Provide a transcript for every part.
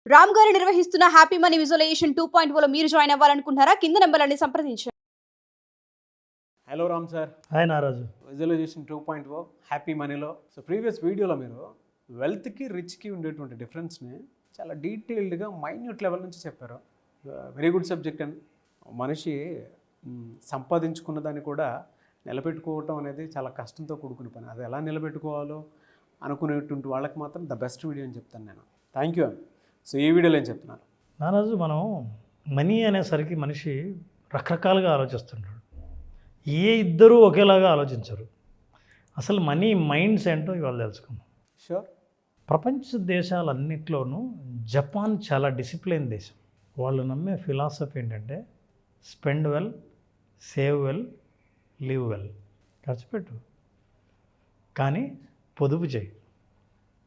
రామ్ గారు నిర్వహిస్తున్న happy money visualisation 2.0 లో మీరు జాయిన్ అవ్వాలనుకుంటున్నారా? కింద నెంబర్లని సంప్రదించండి. Hello Ram sir. Hi Naraju. Visualization 2.0 happy మనీలో ప్రీవియస్ వీడియోలో మీరు వెల్త్కి రిచ్కి ఉండేటువంటి డిఫరెన్స్ని చాలా డీటెయిల్డ్గా మైన్యూట్ లెవెల్ నుంచి చెప్పారు. Very good subject. అండ్ మనిషి సంపాదించుకున్న దాన్ని కూడా నిలబెట్టుకోవటం అనేది చాలా కష్టంతో కూడుకునే పని. అది ఎలా నిలబెట్టుకోవాలో అనుకునేటువంటి వాళ్ళకి మాత్రం ద బెస్ట్ వీడియో అని చెప్తాను నేను. థ్యాంక్ యూ అండి. సో ఈ వీడియోలో ఏం చెప్తున్నారు? నారాజు, మనం మనీ అనేసరికి మనిషి రకరకాలుగా ఆలోచిస్తుంటాడు. ఇద్దరూ ఒకేలాగా ఆలోచించరు. అసలు మనీ మైండ్స్ ఏంటో ఇవాళ తెలుసుకుందాం. షూర్. ప్రపంచ దేశాలన్నింటిలోనూ జపాన్ చాలా డిసిప్లిన్ దేశం. వాళ్ళు నమ్మే ఫిలాసఫీ ఏంటంటే spend well, save well, live well. ఖర్చు పెట్టు కానీ పొదుపు చేయి,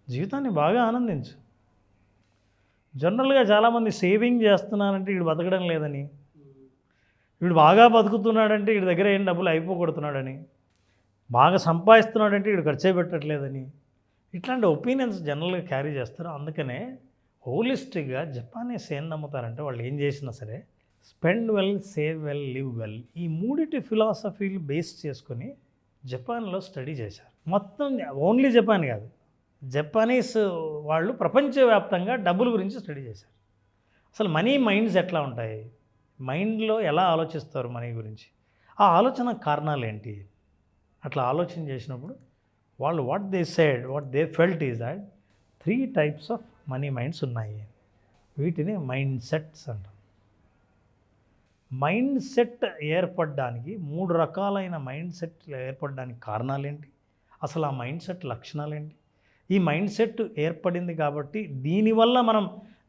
జీవితాన్ని బాగా ఆనందించు. జనరల్గా చాలామంది సేవింగ్ చేస్తున్నానంటే వీడు బతకడం లేదని, వీడు బాగా బతుకుతున్నాడంటే వీడి దగ్గర ఏం డబ్బులు అయిపోగొడుతున్నాడని, బాగా సంపాదిస్తున్నాడంటే వీడు ఖర్చే పెట్టట్లేదని, ఇట్లాంటి ఒపీనియన్స్ జనరల్గా క్యారీ చేస్తారు. అందుకనే హోలిస్టిక్గా జపానీస్ ఏం నమ్ముతారంటే వాళ్ళు ఏం చేసినా సరే spend well, save well, live well, ఈ మూడిటి ఫిలాసఫీలు బేస్ చేసుకొని జపాన్లో స్టడీ చేశారు. మొత్తం ఓన్లీ జపాన్ కాదు, జపానీస్ వాళ్ళు ప్రపంచవ్యాప్తంగా డబ్బుల గురించి స్టడీ చేశారు. అసలు మనీ మైండ్స్ ఎట్లా ఉంటాయి, మైండ్లో ఎలా ఆలోచిస్తారు మనీ గురించి, ఆ ఆలోచన కారణాలు ఏంటి, అట్లా ఆలోచన చేసినప్పుడు వాళ్ళు what they felt is that 3 types of money minds ఉన్నాయి. వీటిని మైండ్ సెట్స్ అంటాం. మైండ్ సెట్ ఏర్పడడానికి 3 రకాలైన మైండ్ సెట్లు ఏర్పడడానికి కారణాలు ఏంటి, అసలు ఆ మైండ్ సెట్ లక్షణాలు ఏంటి, ఈ మైండ్ సెట్ ఏర్పడింది కాబట్టి దీనివల్ల మనం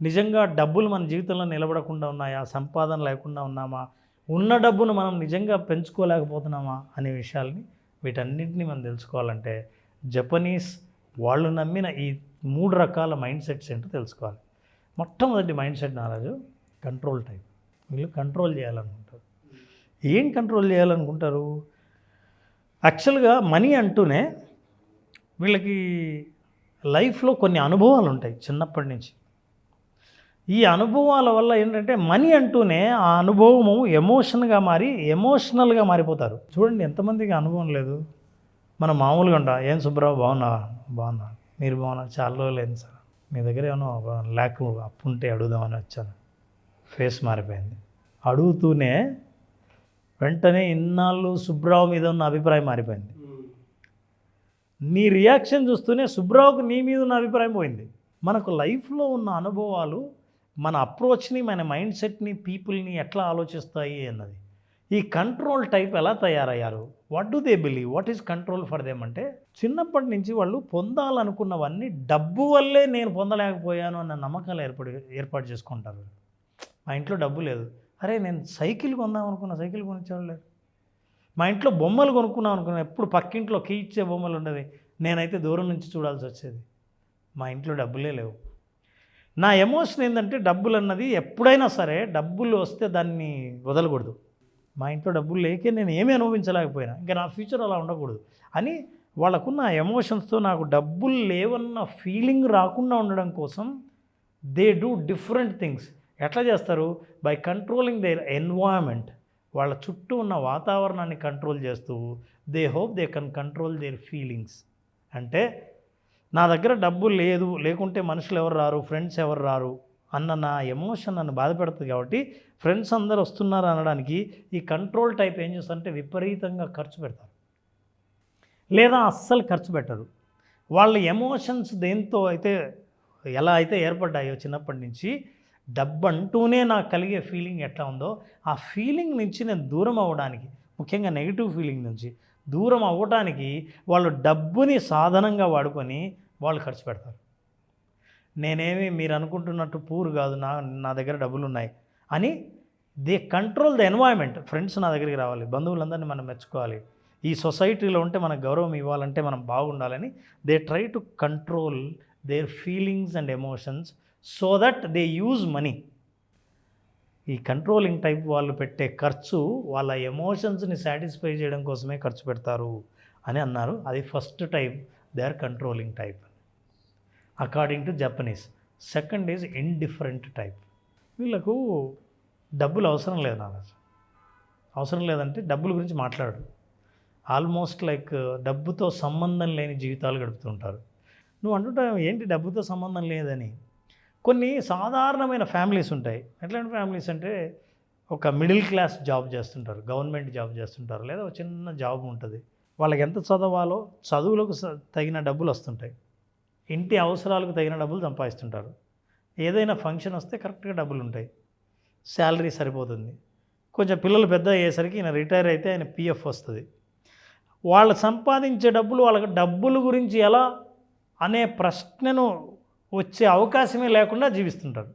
నిజంగా డబ్బులు మన జీవితంలో నిలబడకుండా ఉన్నాయా, సంపాదన లేకుండా ఉన్నామా, ఉన్న డబ్బును మనం నిజంగా పెంచుకోలేకపోతున్నామా అనే విషయాల్ని వీటన్నింటినీ మనం తెలుసుకోవాలంటే జపనీస్ వాళ్ళు నమ్మిన ఈ 3 రకాల మైండ్ సెట్స్ ఏంటో తెలుసుకోవాలి. మొట్టమొదటి మైండ్ సెట్ నారాజు కంట్రోల్ టైప్. వీళ్ళు కంట్రోల్ చేయాలనుకుంటారు. ఏం కంట్రోల్ చేయాలనుకుంటారు? యాక్చువల్గా మనీ అంటూనే వీళ్ళకి లైఫ్లో కొన్ని అనుభవాలు ఉంటాయి చిన్నప్పటి నుంచి. ఈ అనుభవాల వల్ల ఏంటంటే మనీ అంటూనే ఆ అనుభవము ఎమోషనల్గా మారిపోతారు. చూడండి, ఎంతమందికి అనుభవం లేదు. మనం మామూలుగా ఉంటాం, ఏం సుబ్రావు బాగున్నా, మీరు బాగున్నా, చాలా రోజులు లేదు సార్, మీ దగ్గర ఏమో ల్యాక్ అప్పు ఉంటే అడుగుదామని వచ్చాను. ఫేస్ మారిపోయింది. అడుగుతూనే వెంటనే ఇన్నాళ్ళు సుబ్రావు మీద ఉన్న అభిప్రాయం మారిపోయింది. నీ రియాక్షన్ చూస్తూనే సుబ్రావుకు నీ మీద ఉన్న అభిప్రాయం పోయింది. మనకు లైఫ్లో ఉన్న అనుభవాలు మన అప్రోచ్ని, మన మైండ్ సెట్ని, పీపుల్ని ఎట్లా ఆలోచిస్తాయి అన్నది. ఈ కంట్రోల్ టైప్ ఎలా తయారయ్యారు, what do they believe, what is control for them అంటే చిన్నప్పటి నుంచి వాళ్ళు పొందాలనుకున్నవన్నీ డబ్బు వల్లే నేను పొందలేకపోయాను అన్న నమ్మకాలు ఏర్పాటు చేసుకుంటారు. మా ఇంట్లో డబ్బు లేదు, అరే నేను సైకిల్ కొందాం అనుకున్నా, సైకిల్ కొనిచ్చేవాళ్ళు లేదు. మా ఇంట్లో బొమ్మలు కొనుక్కున్నాం అనుకున్నా, ఎప్పుడు పక్కింట్లో కీ ఇచ్చే బొమ్మలు ఉండేవి, నేనైతే దూరం నుంచి చూడాల్సి వచ్చేది. మా ఇంట్లో డబ్బులే లేవు. నా ఎమోషన్ ఏంటంటే డబ్బులు అన్నది ఎప్పుడైనా సరే డబ్బులు వస్తే దాన్ని వదలకూడదు. మా ఇంట్లో డబ్బులు లేకే నేను ఏమీ అనుభవించలేకపోయినా, ఇంకా నా ఫ్యూచర్ అలా ఉండకూడదు అని వాళ్ళకున్న ఎమోషన్స్తో నాకు డబ్బులు లేవన్న ఫీలింగ్ రాకుండా ఉండడం కోసం దే డూ డిఫరెంట్ థింగ్స్. ఎట్లా చేస్తారు? By controlling their environment. వాళ్ళ చుట్టూ ఉన్న వాతావరణాన్ని కంట్రోల్ చేస్తూ they hope they can control their feelings. అంటే నా దగ్గర డబ్బు లేదు, లేకుంటే మనుషులు ఎవరు రారు, ఫ్రెండ్స్ ఎవరు రారు అన్న నా ఎమోషన్ నన్ను బాధపెడుతుంది. కాబట్టి ఫ్రెండ్స్ అందరు వస్తున్నారు అనడానికి ఈ కంట్రోల్ టైప్ ఏం చేస్తారంటే విపరీతంగా ఖర్చు పెడతారు, లేదా అస్సలు ఖర్చు పెట్టరు. వాళ్ళ ఎమోషన్స్ దేంతో అయితే ఎలా అయితే ఏర్పడ్డాయో చిన్నప్పటి నుంచి, డబ్బు అంటూనే నాకు కలిగే ఫీలింగ్ ఎట్లా ఉందో ఆ ఫీలింగ్ నుంచి నేను దూరం అవ్వడానికి, ముఖ్యంగా నెగిటివ్ ఫీలింగ్ నుంచి దూరం అవ్వడానికి వాళ్ళు డబ్బుని సాధనంగా వాడుకొని వాళ్ళు ఖర్చు పెడతారు. నేనేమి మీరు అనుకుంటున్నట్టు పూర్ కాదు, నా దగ్గర డబ్బులు ఉన్నాయి అని they control the environment. Friends నా దగ్గరికి రావాలి, బంధువులందరినీ మనం మెచ్చుకోవాలి, ఈ సొసైటీలో ఉంటే మనకు గౌరవం ఇవ్వాలంటే మనం బాగుండాలని they try to control their feelings and emotions so that they use money. ఈ కంట్రోలింగ్ టైప్ వాళ్ళు పెట్టే ఖర్చు వాళ్ళ ఎమోషన్స్ని సాటిస్ఫై చేయడం కోసమే ఖర్చు పెడతారు అని అన్నారు. అది first type, they are controlling type according to Japanese. Second is indifferent type. వీళ్ళకు డబ్బులు అవసరం లేదు నారాజు. అవసరం లేదంటే డబ్బుల గురించి మాట్లాడు. ఆల్మోస్ట్ లైక్ డబ్బుతో సంబంధం లేని జీవితాలు గడుపుతుంటారు. నువ్వు అంటుంటావు ఏంటి డబ్బుతో సంబంధం లేదని. కొన్ని సాధారణమైన ఫ్యామిలీస్ ఉంటాయి. ఎట్లాంటి ఫ్యామిలీస్ అంటే ఒక మిడిల్ క్లాస్ జాబ్ చేస్తుంటారు, గవర్నమెంట్ జాబ్ చేస్తుంటారు, లేదా ఒక చిన్న జాబ్ ఉంటుంది. వాళ్ళకి ఎంత చదవాలో చదువులకు తగిన డబ్బులు వస్తుంటాయి, ఇంటి అవసరాలకు తగిన డబ్బులు సంపాదిస్తుంటారు. ఏదైనా ఫంక్షన్ వస్తే కరెక్ట్గా డబ్బులు ఉంటాయి, శాలరీ సరిపోతుంది. కొంచెం పిల్లలు పెద్ద అయ్యేసరికి ఈయన రిటైర్ అయితే ఆయన పిఎఫ్ వస్తుంది. వాళ్ళు సంపాదించే డబ్బులు వాళ్ళకి డబ్బుల గురించి ఎలా అనే ప్రశ్నను వచ్చే అవకాశమే లేకుండా జీవిస్తుంటారు.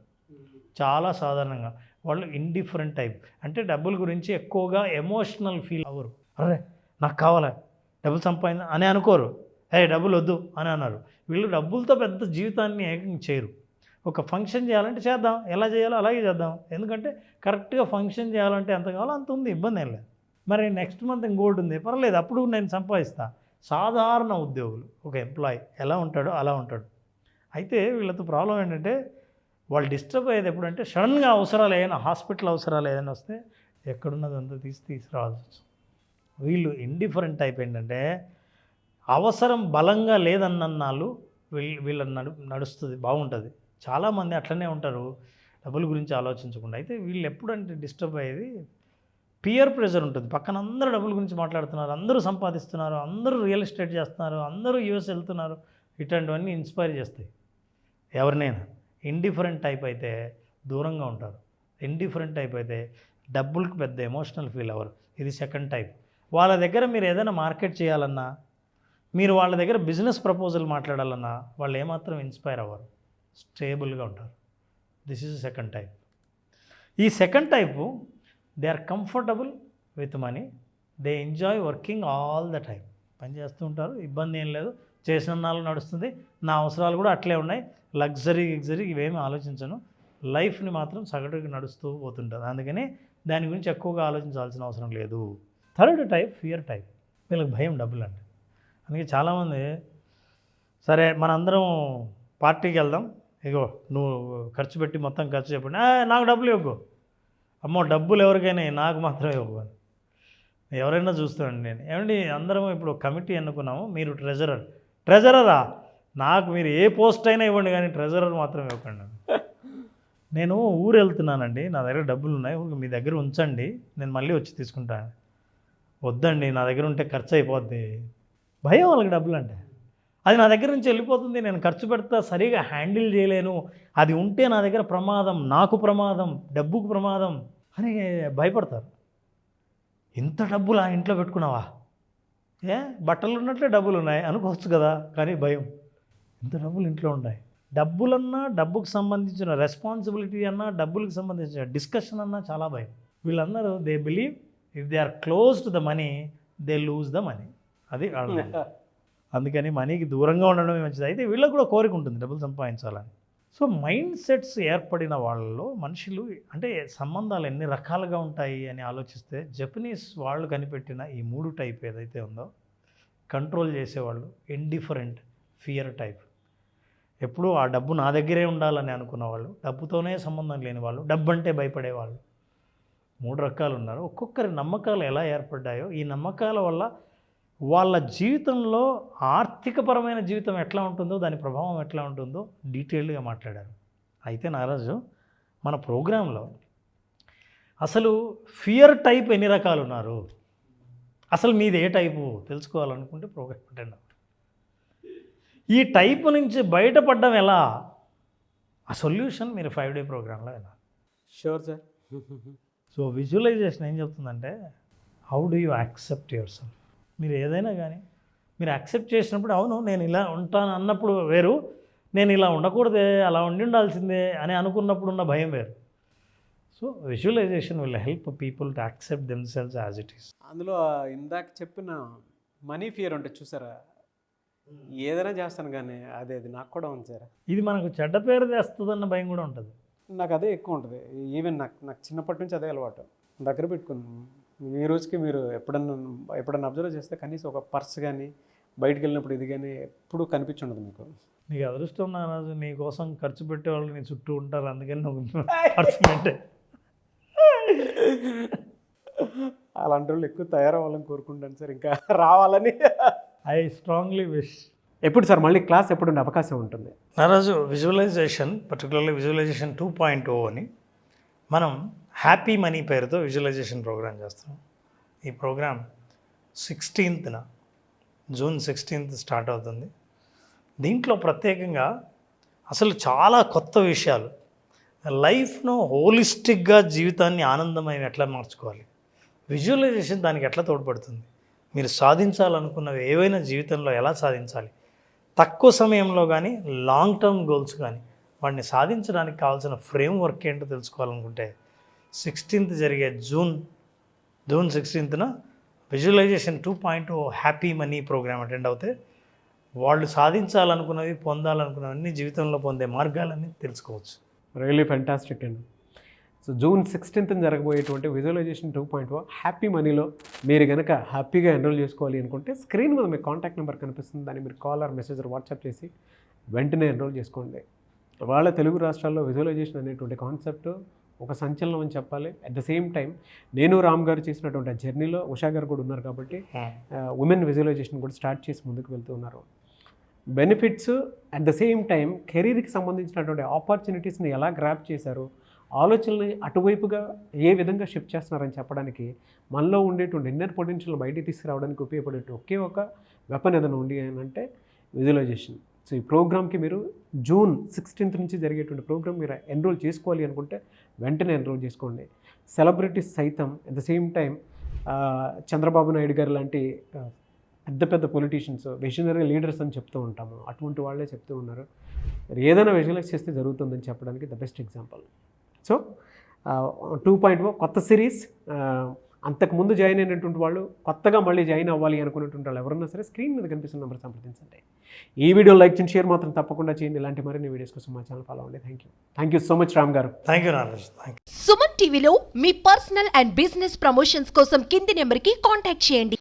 చాలా సాధారణంగా వాళ్ళు ఇండిఫరెంట్ టైప్. అంటే డబ్బుల గురించి ఎక్కువగా ఎమోషనల్ ఫీల్ అవ్వరు. అరే నాకు కావాలా డబ్బులు సంపాదించ అని అనుకోరు, డబ్బులు వద్దు అని అన్నారు. వీళ్ళు డబ్బులతో పెద్ద జీవితాన్ని ఏకం చేయరు. ఒక ఫంక్షన్ చేయాలంటే చేద్దాం, ఎలా చేయాలో అలాగే చేద్దాం, ఎందుకంటే కరెక్ట్గా ఫంక్షన్ చేయాలంటే ఎంత కావాలో అంత ఉంది, ఇబ్బంది ఏం లేదు. మరి నెక్స్ట్ మంత్ ఇంకోటి ఉంది, పర్లేదు అప్పుడు నేను సంపాదిస్తా. సాధారణ ఉద్యోగులు, ఒక ఎంప్లాయీ ఎలా ఉంటాడో అలా ఉంటాడు. అయితే వీళ్ళతో ప్రాబ్లం ఏంటంటే వాళ్ళు డిస్టర్బ్ అయ్యేది ఎప్పుడంటే సడన్గా అవసరాలు ఏదైనా, హాస్పిటల్ అవసరాలు ఏదైనా వస్తే ఎక్కడున్నదంతా తీసుకురావాల్సి వస్తుంది. వీళ్ళు ఇండిఫరెంట్ టైప్ ఏంటంటే అవసరం బలంగా లేదన్నాళ్ళు వీళ్ళ నడుస్తుంది, బాగుంటుంది. చాలామంది అట్లనే ఉంటారు డబ్బుల గురించి ఆలోచించకుండా. అయితే వీళ్ళు ఎప్పుడంటే డిస్టర్బ్ అయ్యేది పియర్ ప్రెషర్ ఉంటుంది. పక్కన అందరూ డబ్బుల గురించి మాట్లాడుతున్నారు, అందరూ సంపాదిస్తున్నారు, అందరూ రియల్ ఎస్టేట్ చేస్తున్నారు, అందరూ యూఎస్ వెళ్తున్నారు, ఇట్లాంటివన్నీ ఇన్స్పైర్ చేస్తాయి ఎవరినైనా. ఇండిఫరెంట్ టైప్ అయితే దూరంగా ఉంటారు. ఇండిఫరెంట్ టైప్ అయితే డబ్బులకు పెద్ద ఎమోషనల్ ఫీల్ అవ్వరు. ఇది సెకండ్ టైప్. వాళ్ళ దగ్గర మీరు ఏదైనా మార్కెట్ చేయాలన్నా, మీరు వాళ్ళ దగ్గర బిజినెస్ ప్రపోజల్ మాట్లాడాలన్నా వాళ్ళు ఏమాత్రం ఇన్స్పైర్ అవ్వరు, స్టేబుల్గా ఉంటారు. This is second type. ఈ second type they are comfortable with money, they enjoy working all the time. పని చేస్తూ ఉంటారు, ఇబ్బంది ఏం లేదు, చేసిన నాలుగు నడుస్తుంది, నా అవసరాలు కూడా అట్లే ఉన్నాయి, లగ్జరీ ఇవేమీ ఆలోచించను, లైఫ్ని మాత్రం సగటుగా నడుస్తూ పోతుంటుంది. అందుకని దాని గురించి ఎక్కువగా ఆలోచించాల్సిన అవసరం లేదు. Third type fear type. వీళ్ళకి భయం డబ్బులు అంటే. అందుకే చాలామంది సరే మనందరం పార్టీకి వెళ్దాం, ఇగో నువ్వు ఖర్చు పెట్టి మొత్తం ఖర్చు చెప్పండి, నాకు డబ్బులు ఇవ్వకు, అమ్మో డబ్బులు ఎవరికైనా నాకు మాత్రమే ఇవ్వకు. ఎవరైనా చూస్తానండి నేను, ఏమండి అందరం ఇప్పుడు కమిటీ ఎన్నుకున్నాము, మీరు ట్రెజరరా, నాకు మీరు ఏ పోస్ట్ అయినా ఇవ్వండి కానీ ట్రెజరర్ మాత్రం ఇవ్వకండి. నేను ఊరు వెళ్తున్నానండి, నా దగ్గర డబ్బులు ఉన్నాయి, మీ దగ్గర ఉంచండి, నేను మళ్ళీ వచ్చి తీసుకుంటాను. వద్దండి, నా దగ్గర ఉంటే ఖర్చు అయిపోద్ది. భయం వాళ్ళకి డబ్బులు అంటే. అది నా దగ్గర నుంచి వెళ్ళిపోతుంది, నేను ఖర్చు పెడతా, సరిగా హ్యాండిల్ చేయలేను, అది ఉంటే నా దగ్గర ప్రమాదం, నాకు ప్రమాదం, డబ్బుకు ప్రమాదం అని భయపడతారు. ఇంత డబ్బులు ఆ ఇంట్లో పెట్టుకున్నావా, బట్టలు ఉన్నట్లే డబ్బులు ఉన్నాయి అనుకోవచ్చు కదా, కానీ భయం, ఇంత డబ్బులు ఇంట్లో ఉన్నాయి. డబ్బులన్నా, డబ్బుకు సంబంధించిన రెస్పాన్సిబిలిటీ అన్నా, డబ్బులకు సంబంధించిన డిస్కషన్ అన్నా చాలా భయం. వీళ్ళందరూ they believe if they are close to the money they lose the money. అది అందుకని మనీకి దూరంగా ఉండడమే మంచిది. అయితే వీళ్ళకి కూడా కోరిక ఉంటుంది డబ్బులు సంపాదించాలని. సో మైండ్ సెట్స్ ఏర్పడిన వాళ్ళలో మనుషులు అంటే సంబంధాలు ఎన్ని రకాలుగా ఉంటాయి అని ఆలోచిస్తే జపనీస్ వాళ్ళు కనిపెట్టిన ఈ 3 టైప్ ఏదైతే ఉందో కంట్రోల్ చేసేవాళ్ళు ఇండిఫరెంట్ ఫియర్ టైప్. ఎప్పుడూ ఆ డబ్బు నా దగ్గరే ఉండాలని అనుకున్న వాళ్ళు, డబ్బుతోనే సంబంధం లేని వాళ్ళు, డబ్బు అంటే భయపడేవాళ్ళు, 3 రకాలు ఉన్నారు. ఒక్కొక్కరి నమ్మకాలు ఎలా ఏర్పడ్డాయో, ఈ నమ్మకాల వల్ల వాళ్ళ జీవితంలో ఆర్థికపరమైన జీవితం ఎట్లా ఉంటుందో, దాని ప్రభావం ఎట్లా ఉంటుందో డీటెయిల్డ్గా మాట్లాడారు. అయితే నారాజు మన ప్రోగ్రాంలో అసలు ఫియర్ టైప్ ఎన్ని రకాలు ఉన్నారు, అసలు మీది ఏ టైపు తెలుసుకోవాలనుకుంటే ప్రోగ్రామ్ అటెండ్ అవ్వండి. ఈ టైపు నుంచి బయటపడడం ఎలా, ఆ సొల్యూషన్ మీరు 5 డే ప్రోగ్రాంలో వినాలి. Sure sir. సో విజువలైజేషన్ ఏం చెప్తుందంటే how do you accept your self. మీరు ఏదైనా కానీ మీరు యాక్సెప్ట్ చేసినప్పుడు, అవును నేను ఇలా ఉంటాను అన్నప్పుడు వేరు, నేను ఇలా ఉండకూడదే, అలా ఉండాల్సిందే అని అనుకున్నప్పుడు ఉన్న భయం వేరు. So visualization will help people to accept themselves as it is. అందులో ఇందాక చెప్పిన మనీ ఫియర్ అంటే చూసారా, ఏదైనా చేస్తాను కానీ అది నాకు కూడా ఉంది సార్. ఇది మనకు చెడ్డ పేరు తెస్తుందన్న భయం కూడా ఉంటుంది. నాకు అదే ఎక్కువ ఉంటుంది. ఈవెన్ నాకు చిన్నప్పటి నుంచి అదే అలవాటు. దగ్గర పెట్టుకున్నాను. ఈ రోజుకి మీరు ఎప్పుడన్నా అబ్జర్వ్ చేస్తే కనీసం ఒక పర్స్ కానీ, బయటికి వెళ్ళినప్పుడు ఇది కానీ ఎప్పుడు కనిపించుండదు మీకు. నీకు అదృష్టం నారాజు, నీ కోసం ఖర్చు పెట్టేవాళ్ళు నీ చుట్టూ ఉంటారు, అందుకని నువ్వు ఖర్చు పెట్టే. అలాంటి వాళ్ళు ఎక్కువ తయారవ్వాలని కోరుకుంటాను సార్, ఇంకా రావాలని. I strongly wish. ఎప్పుడు సార్ మళ్ళీ క్లాస్ ఎప్పుడు ఉండే అవకాశం ఉంటుంది? నారాజు విజువలైజేషన్, పర్టికులర్లీ విజువలైజేషన్ 2.0 అని మనం హ్యాపీ మనీ పేరుతో విజువలైజేషన్ ప్రోగ్రామ్ చేస్తున్నాం. ఈ programme 16th June 16th start అవుతుంది. దీంట్లో ప్రత్యేకంగా అసలు చాలా కొత్త విషయాలు, లైఫ్ను హోలిస్టిక్గా జీవితాన్ని ఆనందమయం ఎట్లా మార్చుకోవాలి, విజువలైజేషన్ దానికి ఎట్లా తోడ్పడుతుంది, మీరు సాధించాలనుకున్నవి ఏవైనా జీవితంలో ఎలా సాధించాలి, తక్కువ సమయంలో కానీ లాంగ్ టర్మ్ గోల్స్ కానీ వాటిని సాధించడానికి కావాల్సిన ఫ్రేమ్వర్క్ ఏంటో తెలుసుకోవాలనుకుంటే 16th జరిగే June 16th visualization 2.0 happy money program attend అవుతే వాళ్ళు సాధించాలనుకున్నవి, పొందాలనుకున్నవన్నీ జీవితంలో పొందే మార్గాలన్నీ తెలుసుకోవచ్చు. రియలీ ఫెంటాస్టిక్ అండి. సో జూన్ 16th జరగబోయేటువంటి విజువలైజేషన్ 2.0 హ్యాపీ మనీలో మీరు కనుక హ్యాపీగా ఎన్రోల్ చేసుకోవాలి అనుకుంటే స్క్రీన్ మీద మీకు కాంటాక్ట్ నెంబర్ కనిపిస్తుంది, దాన్ని మీరు కాల్ ఆర్ మెసేజ్ వాట్సాప్ చేసి వెంటనే ఎన్రోల్ చేసుకోండి. వాళ్ళ తెలుగు రాష్ట్రాల్లో విజువలైజేషన్ అనేటువంటి కాన్సెప్ట్ ఒక సంచలనం అని చెప్పాలి. అట్ ద సేమ్ టైం నేను రామ్ గారు చేసినటువంటి జర్నీలో ఉషా గారు కూడా ఉన్నారు కాబట్టి ఉమెన్ విజువలైజేషన్ కూడా స్టార్ట్ చేసి ముందుకు వెళ్తూ ఉన్నారు. Benefits at the same time కెరీర్కి సంబంధించినటువంటి ఆపర్చునిటీస్ని ఎలా గ్రాప్ చేశారు, ఆలోచనల్ని అటువైపుగా ఏ విధంగా షిఫ్ట్ చేస్తున్నారని చెప్పడానికి, మనలో ఉండేటువంటి ఇన్నర్ పొటెన్షియల్ బయటికి తీసుకురావడానికి ఉపయోగపడే ఒకే ఒక వెపన్ ఏదైనా ఉంది అని అంటే విజువలైజేషన్. సో ఈ ప్రోగ్రామ్కి మీరు జూన్ 16th నుంచి జరిగేటువంటి ప్రోగ్రామ్ మీరు ఎన్రోల్ చేసుకోవాలి అనుకుంటే వెంటనే ఎన్రోల్ చేసుకోండి. సెలబ్రిటీస్ సైతం at the same time Chandrababu Naidu గారు లాంటి పెద్ద పెద్ద పొలిటీషియన్స్, విజనరీ లీడర్స్ అని చెప్తూ ఉంటాము, అటువంటి వాళ్ళే చెప్తూ ఉన్నారు ఏదైనా విజువలైజ్ చేస్తే జరుగుతుందని చెప్పడానికి ద బెస్ట్ ఎగ్జాంపుల్. సో 2.0 కొత్త సిరీస్. అంతకుముందు జాయిన్ అయినటువంటి వాళ్ళు, కొత్తగా మళ్ళీ జాయిన్ అవ్వాలి అనుకున్నటువంటి వాళ్ళు ఎవరన్నా సరే స్క్రీన్ మీద కనిపిస్తున్న నెంబర్ సంప్రదించండి. ఈ వీడియో లైక్ చేయండి, షేర్ మాత్రం తప్పకుండా చేయండి. ఇలాంటి మరిన్ని వీడియోస్ కోసం మా ఛానల్ ఫాలో అవ్వండి. Thank you so much Ram గారు. Thank you Naraj. Thank you. Suman TV మీ పర్సనల్ అండ్ బిజినెస్ ప్రమోషన్స్ కోసం కింది నెంబర్కి కాంటాక్ట్ చేయండి.